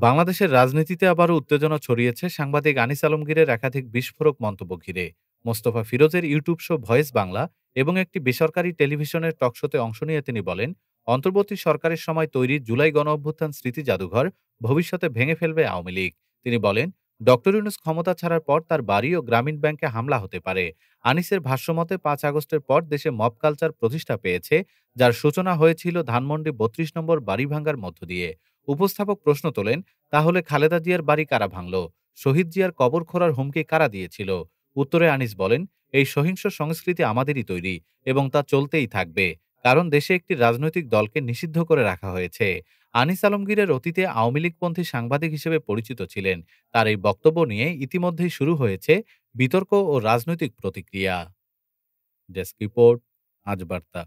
বাংলাদেশের রাজনীতিতে আবারও উত্তেজনা ছড়িয়েছে সাংবাদিক আনিস আলমগীরের একাধিক বিস্ফোরক মন্তব্য ঘিরে। মোস্তফা ফিরোজের ইউটিউব শো ভয়েস বাংলা এবং একটি বেসরকারি টেলিভিশনের টকশোতে অংশ নিয়ে তিনি বলেন, অন্তর্বর্তী সরকারের সময় তৈরি জুলাই গণ অভ্যুত্থান স্মৃতি জাদুঘর ভবিষ্যতে ভেঙে ফেলবে আওয়ামী লীগ। তিনি বলেন, ডক্টর ইউনূস ক্ষমতা ছাড়ার পর তার বাড়ি ও গ্রামীণ ব্যাংকে হামলা হতে পারে। আনিসের ভাষ্যমতে 5 আগস্টের পর দেশে মব কালচার প্রতিষ্ঠা পেয়েছে, যার সূচনা হয়েছিল ধানমন্ডি 32 নম্বর বাড়ি ভাঙ্গার মধ্য দিয়ে। উপস্থাপক প্রশ্ন তোলেন, তাহলে খালেদা জিয়ার বাড়ি কারা ভাঙল? শহীদ জিয়ার কবর খোঁড়ার হুমকি কারা দিয়েছিল? উত্তরে আনিস বলেন, এই সহিংস সংস্কৃতি আমাদেরই তৈরি এবং তা চলতেই থাকবে, কারণ দেশে একটি রাজনৈতিক দলকে নিষিদ্ধ করে রাখা হয়েছে। আনিস আলমগীরের অতীতে আওয়ামী লীগপন্থী সাংবাদিক হিসেবে পরিচিত ছিলেন। তার এই বক্তব্য নিয়ে ইতিমধ্যেই শুরু হয়েছে বিতর্ক ও রাজনৈতিক প্রতিক্রিয়া। ডেস্ক রিপোর্ট, আজ বার্তা।